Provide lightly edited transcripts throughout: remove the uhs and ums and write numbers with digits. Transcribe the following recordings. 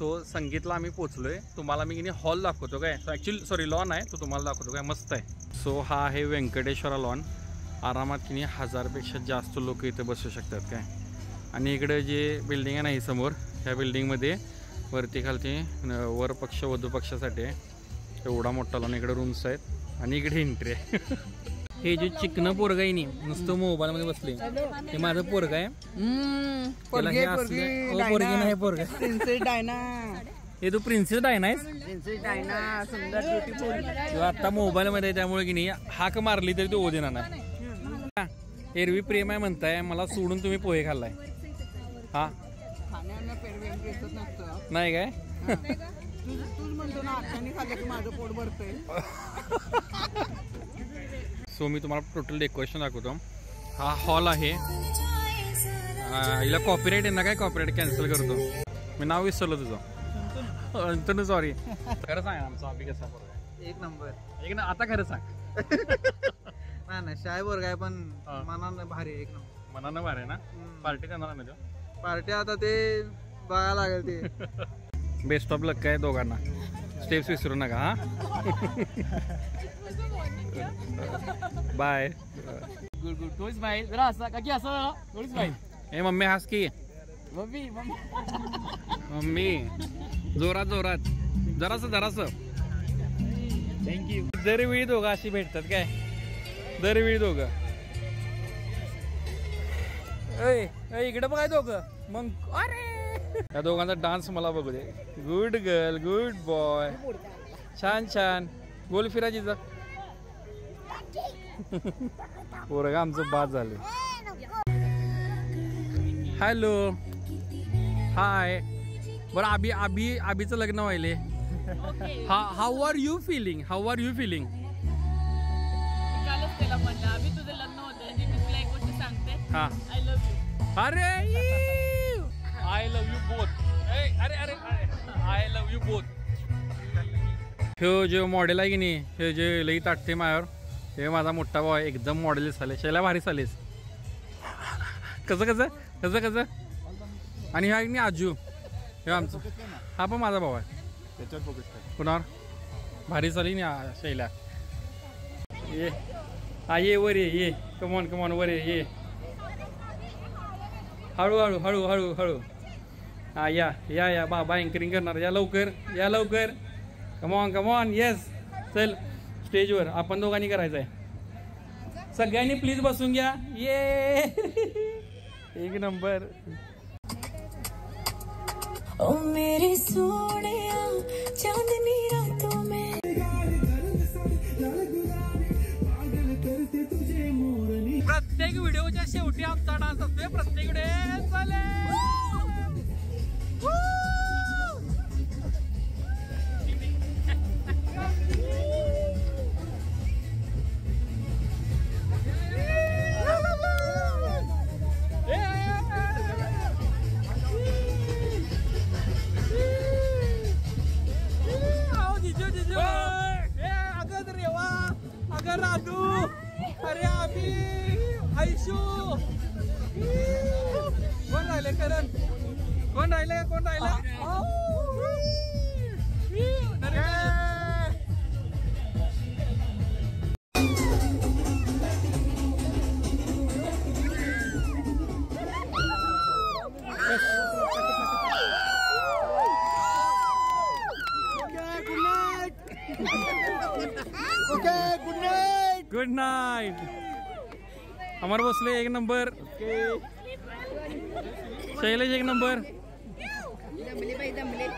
So संगीतला आम्ही पोचलोय. तुम्हाला मी hall दाखवतो काय. ॲक्च्युली सॉरी लॉन आहे तो तुम्हाला दाखवतो काय. मस्त आहे. सो हा आहे व्यंकटेश्वरा लॉन. आरामात 1000पेक्षा जास्त लोक इथे बसू शकतात काय. आणि इकडे जे बिल्डिंग आहे ना ही समोर, ह्या बिल्डिंगमध्ये वरती खालती वर पक्ष वधू पक्षासाठी आहे. एवढा मोठा लॉन. इकडे रूम्स आहेत आणि इकडे एंट्री आहे. हे जे चिकन पोरग आहे नी नुसतं मोबाईल मध्ये बसले. हे माझं पोरग आहे. हे तू प्रिन्सेस डायना आहेस. आता मोबाईल मध्ये त्यामुळे की नाही हाक मारली तरी तो देणार नाही. एरवी प्रेम आहे म्हणताय, मला सोडून तुम्ही पोहे खाल्लाय. हा नाही काय. सो मी तुम्हाला टोटल डेकोरेशन दाखवतो. हा हॉल आहे. हिला कॉपीराईट आहे ना काय. कॉपीराईट कॅन्सल करतो. मी नाव विसरलो तुझं. अंतनु सॉरी. खरं सांग आमचा अभि कसा पोरगा. एक नंबर. एक ना आता खरं सांग. नाही शाय पोरगा आहे पण मनानं भारी. एक नंबर मनानं भारी आहे ना. पार्टी देणार ना पार्टी आता ते बघायला लागेल ते. बेस्ट ऑफ लक काय दोघांना. स्टेप्स विसरू नका हा. Bye. Good good. Don't smile. जरा हसा का की हसा. Don't smile. ए मम्मी हस की. मम्मी मम्मी मम्मी जोरात जोरात. जरासं. थँक्यू. दरवेळी दोघं अशी भेटतात काय. दरवेळी दोघं. इकडे बघाय दोघं मग. अरे या दोघांचा डान्स मला बघू दे. Good girl good boy. छान छान. गोल फिरायची. पोरगा आमचं बाद झालं. Hello hi. बरं आबीचं लग्न व्हायले. How are you feeling. तुझं लग्न होतं मी तुला एक गोष्ट सांगते. हा आय लव्ह यू. अरे आय लव्ह यू बोथ. अरे अरे आय लव्ह यू बोथ. हे जे मॉडेल आहे की नाही, हे जे लई ताटते मायावर, हे माझा मोठा भाऊ आहे. एकदम मॉडेल झाले. शैला भारी चालेस. कसं आणि हा नाही आजू. हे आमचं हा पण माझा भाऊ आहे. त्याच्यावर फोकस कर. कुणावर भारी चाली ना शैला. ये हा ये वर ये. कमॉन वर ये. हळू. हा या बाबा अँकरिंग करणार. या लवकर. Come on yes. चल स्टेजवर आपण दोघांनी करायचं आहे. सगळ्यांनी प्लीज बसून घ्या. ये एक नंबर. ओ मेरे सोनिया चांदनी रातों में प्रत्येक व्हिडिओच्या शेवटी आमचा डान्स असतोय. प्रत्येक व्हिडिओ चालेल. अगर राजू. अरे अभि आयशू. कोण राहिले करण. कोण राहिले. Good night. अमर बसले एक नंबर. शैलेश एक नंबर.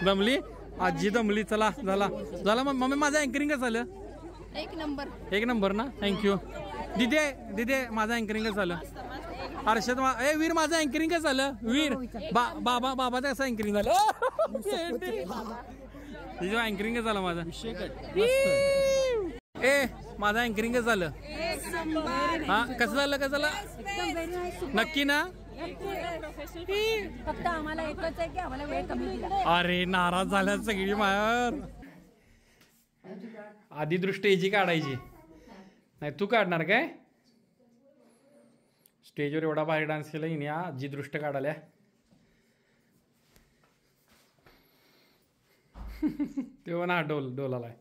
दमली आजी दमली. चला झाला मम्मी. माझं अँकरिंग कसं झालं. एक नंबर ना. थँक्यू दिदे माझं अँकरिंग कसं झालं. हर्षद वीर माझं अँकरिंग कसं झालं. वीर बाबाचं कसं अँकरिंग झालं. तुझं अँकरिंग कसं झालं माझं. माझं अँकरिंग झालं. हा कसं झालं. नक्की ना. फक्त आम्हाला एकच आहे की आम्हाला वेळ कमी दिला. अरे नाराज झाल्या सगळी मायावर. आधी दृष्टी याची काढायची नाही. तू काढणार काय. स्टेजवर एवढा भारी डान्स केला हिने. आजी दृष्ट काढाल्या. तेव्हा ना डोल आलाय.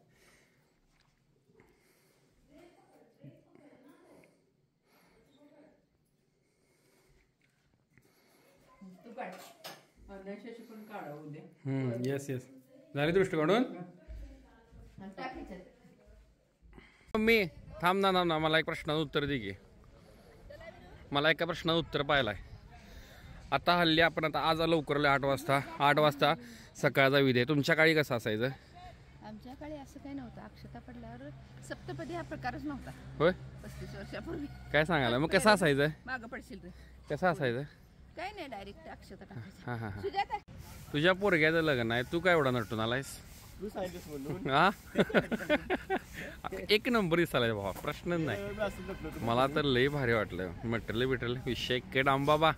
येस येस झाले दृष्टिकोनून. मी थांब ना मला एक प्रश्नाचं उत्तर दे की. मला एका प्रश्नाचं उत्तर पाहिलंय. आता हल्ली आपण आता आज लवकर 8 वाजता सकाळचा विधी आहे. तुमच्या काळी कसं असायचं? आमच्या काळी असं काही नव्हतं. अक्षता पडल्यावर सप्तपदी हा प्रकारच नव्हता. होय 35 वर्षापूर्वी. काय सांगायला मग कसं असायचं? मागं पडशील रे. कसं असायचं? काही नाही डायरेक्ट अक्षता टाकायची. हां हां हां. सुजाता तुझ्या पोरग्याचं लग्न आहे, तू काय एवढा नटून आलायस? हा एक नंबर दिसायला भावा, प्रश्नच नाही. मला तर लय भारी वाटलं. मटेरियल विषय के डाम बाबा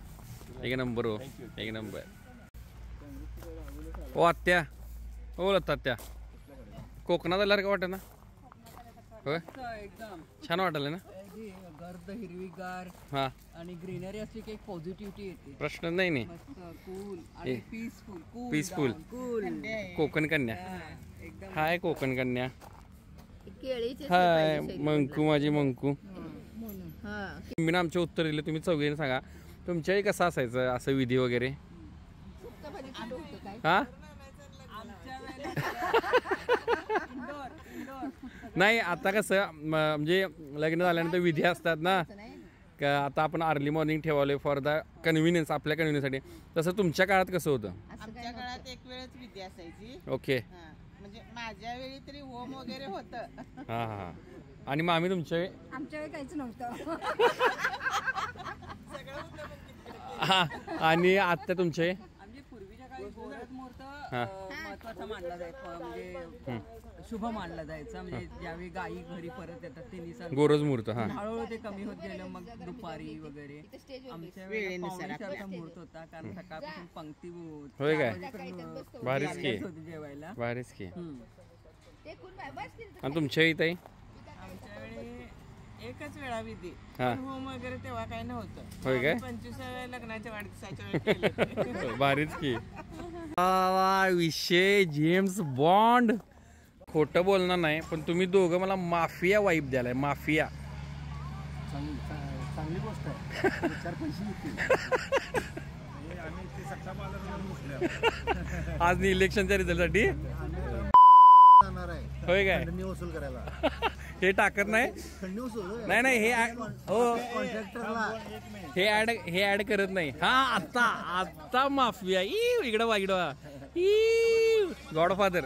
एक नंबर हो, एक नंबर. ओ आत्या, ओ लत्या, कोकणात आल्यावर का वाटत ना? होय एकदम छान वाटलं ना? गर्द हिरवीगार हा आणि ग्रीनरी असली की एक पॉझिटिव्हिटी येते. प्रश्न नाही. मस्त कूल आणि पीसफुल. पीसफुल कोकण कन्या. एकदम हाय कोकण कन्या. केळीचे हाय मंकू, माझी मंकू. हा मी आमचे उत्तर दिले, तुम्ही चौघीने सांगा तुमच्याही कसं असायचं असं विधी वगैरे? सप्तपदी कुठं होतं काय? हा नाही आता कसं म्हणजे लग्न झाल्यानंतर विधी असतात ना, का आता आपण अर्ली मॉर्निंग ठेवले फॉर द कन्व्हिनियन्स, आपल्या कन्व्हिनियन्ससाठी. तसं तुमच्या काळात कसं होतं? आमच्या काळात एक वेळच विधी असायची. ओके. हा, म्हणजे माझ्या वेळी तरी होम वगैरे होतं. हां हां. आणि मामी तुमच्या आमच्या वेळी काहीच नव्हतं. हा आणि आत्या तुमचे? आमच्या पूर्वीच्या काळी गोरख मुहूर्त हा. महत्वाचा मानला जायचा, म्हणजे शुभ मानला जायचा. म्हणजे ज्यावेळी गायी घरी परत येतात ते निसर्ग गोरज मुहूर्त. हा हळूहळू ते कमी होत गेलं. मग दुपारी वगैरे आमच्या वेळी पावणेचारचा मुहूर्त होता, कारण सकाळपासून पंक्ती होय काय? 4 वाजेपर्यंत भारीच की, लागत होती जेवायला. भारीच की. हम्म. आणि तुमच्या इथे? आमच्या वेळी एकच वेळा विधी, हा. पण होम वगैरे तेव्हा काही नव्हतं. होय काय? 25व्या लग्नाच्या वाढदिवसाच्या वेळी केलं. भारीच की. विषय जेम्स बॉन्ड. खोटं बोलणार नाही, पण तुम्ही दोघं मला माफिया वाईब द्यालाय. माफिया चांगली गोष्ट आहे. 4 पैसे येतील. आज इलेक्शनच्या रिझल्टसाठी होय काय? खंडणी वसूल करायला. हे टाकत नाही. खंडणी वसूल नाही हे हो कॉन्ट्रॅक्टरला हे ऍड करत नाही. हा आता माफिया. इकडं वा गॉडफादर.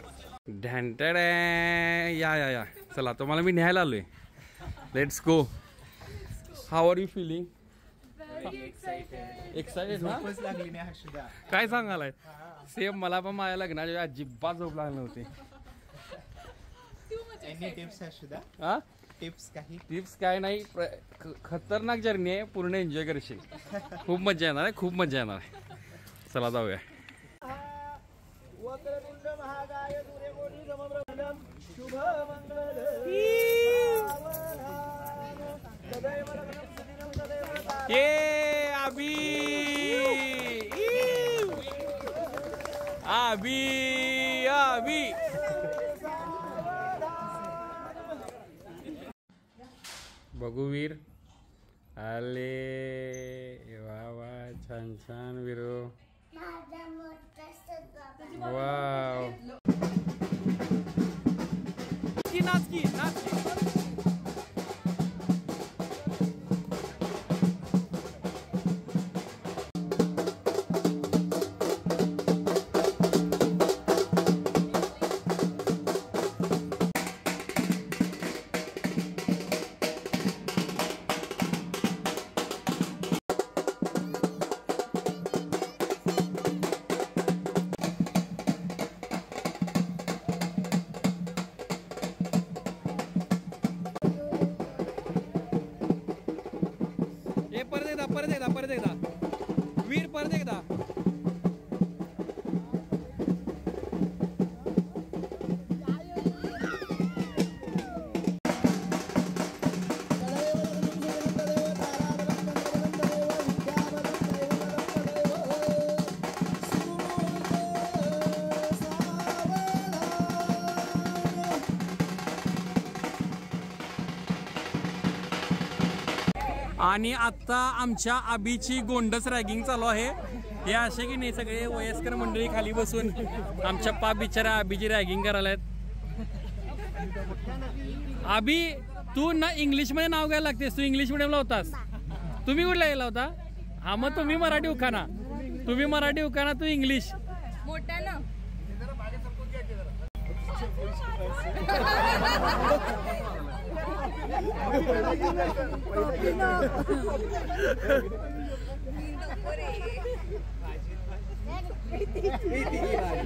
ढॅन्टेड. या चला तुम्हाला मी न्यायला आलोय. Let's go. How are you feeling? Excited ना? लागली नाही हर्षदा. काय सांगालाय? सेम मला पण माझ्या लग्नाच्या अजिबात झोप लागली नव्हती. टिप्स हर्षदा? हा टिप्स काही? टिप्स काय नाही. खतरनाक जर्नी आहे. पूर्ण एन्जॉय करशील. खूप मजा येणार आहे, खूप मजा येणार आहे. चला जाऊया. ये अभी बघू वीर आले. वा वा छान छान वीरो. वाव. नाच की. आणि आता आमच्या आबीची गोंडस रॅगिंग चालू आहे. हे असे की नाही सगळे वयस्कर मंडळी खाली बसून आमच्या पा बिचारा आबीची रॅगिंग करायला आहेत. आबी तू ना इंग्लिशमध्ये नाव घ्यायला लागतेस, तू इंग्लिश मिडियमला होतास. तुम्ही कुठला गेला होता? हा मग तुम्ही मराठी उखाना, तुम्ही मराठी उखाना, तू इंग्लिश. मोठ्यानं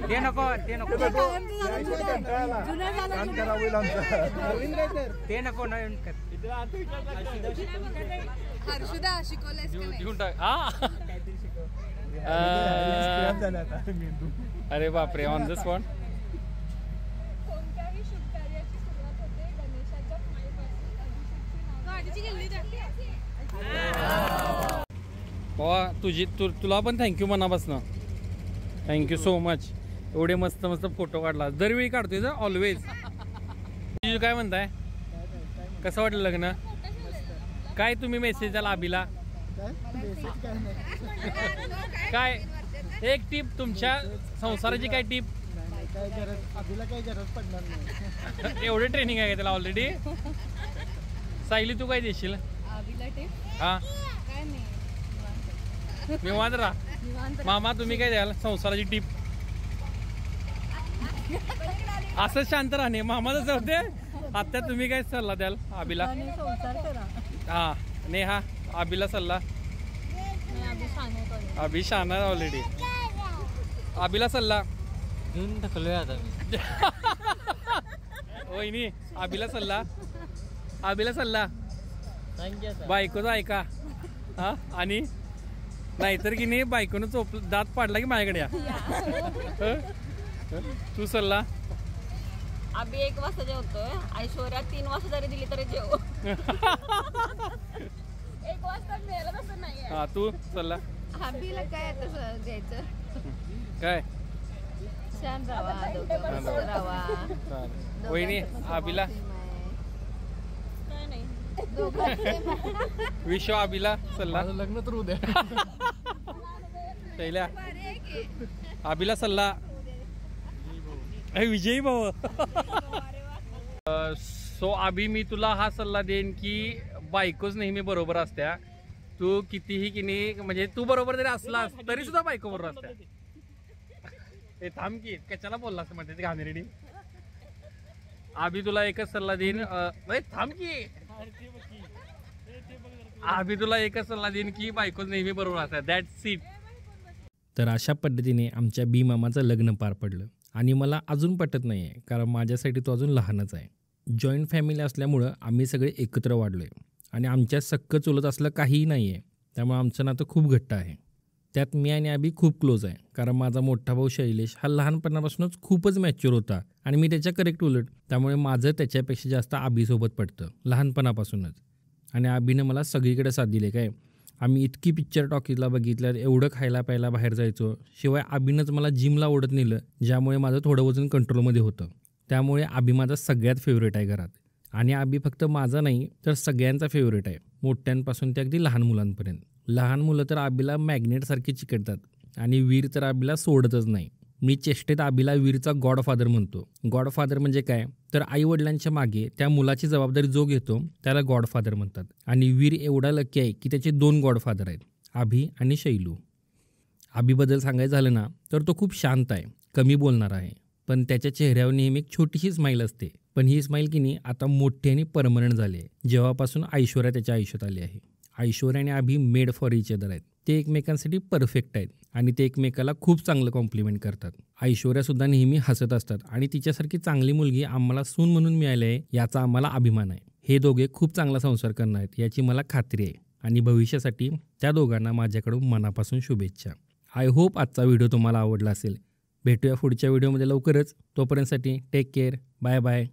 ते नको ते नको ते नको नवीन कर. हर्षदा शिकवलंयस का नाही? घेऊन टाक. हा अरे बापरे, ऑन द स्पॉट. कोणत्याही शुभ कार्याची सुरुवात होते गणेशाच्या पासून. तुला पण थँक्यू मनापासून. Thank you so much. एवढे मस्त मस्त फोटो काढला. दरवेळी काढतोय ना ऑलवेज. काय म्हणताय, कसं वाटलं लग्न? काय तुम्ही मेसेज द्याल आबीला? काय एक टिप तुमच्या संसाराची, काय टिप? एवढे ट्रेनिंग आहे का त्याला ऑलरेडी? सायली तू काय देशील? हा निवांत राहा. मामा तुम्ही काय द्याल संसाराची टिप? असं शांत राहणे मामा जसं होते. आता तुम्ही काय सल्ला द्याल आबीला? हा नेहा आबीला सल्ला? अभि शाना ऑलरेडी. आबीला सल्ला घेऊन टाकलोय आता मी. वहिनी आबीला सल्ला? आबीला सल्ला बायकोचा ऐका. हा आणि नाहीतर की नाही बायकोनं चोप दात पाडला की माझ्याकडे या. तू सल्ला? आम्ही 1 वाजता जेवतोय, ऐश्वर्या 3 वाजता जरी दिली तरी जेव. 1 वाजता मिळालं तसं नाही. हा तू सल्ला? आबीला काय आता द्यायचं? काय छान राहा, दोघं मस्त राहा. वहिनी आबीला? काय नाही. विश्व आबीला सल्ला? लग्न तर उद्या. शैल्या आबीला सल्ला? विजयी भाऊ. सो आबी मी तुला हा सल्ला देईन की बायकोच नेहमी बरोबर असत्या. तू कितीही की नाही म्हणजे तू बरोबर जरी असलास तरी सुद्धा बायको बरोबर असत्या. हे थांब की कशाला बोललास म्हणते घाणेरडी. आबी तुला एकच सल्ला देईन. थांब की आबी तुला एकच सल्ला देईन की बायकोच नेहमी बरोबर असत्या. That's it. तर अशा पद्धतीने आमच्या बी मामाचं लग्न पार पडलं. आणि मला अजून पटत नाही आहे कारण माझ्यासाठी तो अजून लहानच आहे. जॉईंट फॅमिली असल्यामुळं आम्ही सगळे एकत्र वाढलो आहे आणि आमच्या सक्क चुलत असलं काहीही नाही आहे. त्यामुळे आमचं नातं खूप घट्ट आहे. त्यात मी आणि आबी खूप क्लोज आहे कारण माझा मोठा भाऊ शैलेश हा लहानपणापासूनच खूपच मॅच्युअर होता आणि मी त्याच्या करेक्ट उलट. त्यामुळे माझं त्याच्यापेक्षा जास्त आबीसोबत पडतं लहानपणापासूनच. आणि आबीनं मला सगळीकडे साथ दिली. काय आम्ही इतकी पिक्चर टॉकीजला बघितल्यात, एवढं खायला प्यायला बाहेर जायचो. शिवाय आबीनंच मला जिमला ओढत नेलं ज्यामुळे माझं थोडं वजन कंट्रोलमध्ये होतं. त्यामुळे आबी माझा सगळ्यात फेवरेट आहे घरात. आणि आबी फक्त माझा नाही तर सगळ्यांचा फेवरेट आहे, मोठ्यांपासून ते अगदी लहान मुलांपर्यंत. लहान मुलं तर आबीला मॅग्नेटसारखी चिकटतात आणि वीर तर आबीला सोडतच नाही. मी चेष्टेत आबीला वीरचा गॉडफादर म्हणतो. गॉडफादर म्हणजे काय तर आईवडिलांच्या मागे त्या मुलाची जबाबदारी जो घेतो त्याला गॉडफादर म्हणतात. आणि वीर एवढा लकी आहे की त्याचे 2 गॉडफादर आहेत, आभी आणि शैलू. आबीबद्दल सांगायचं झालं ना तर तो खूप शांत आहे, कमी बोलणार आहे, पण त्याच्या चेहऱ्यावर नेहमी एक छोटीशी स्माईल असते. पण ही स्माईल की नाही आता मोठी आणि परमनंट झाली आहे जेव्हापासून ऐश्वर्या त्याच्या आयुष्यात आली आहे. ऐश्वर्या आणि आभी मेड फॉर इच अदर आहेत. ते एकमेकांसाठी परफेक्ट आहेत आणि ते एकमेकाला खूप चांगलं कॉम्प्लिमेंट करतात. ऐश्वर्यासुद्धा नेहमी हसत असतात आणि तिच्यासारखी चांगली मुलगी आम्हाला सून म्हणून मिळाली आहे याचा आम्हाला अभिमान आहे. हे दोघे खूप चांगला संसार करणार आहेत याची मला खात्री आहे आणि भविष्यासाठी त्या दोघांना माझ्याकडून मनापासून शुभेच्छा. आय होप आजचा व्हिडिओ तुम्हाला आवडला असेल. भेटूया पुढच्या व्हिडिओमध्ये लवकरच. तोपर्यंतसाठी टेक केअर. Bye bye.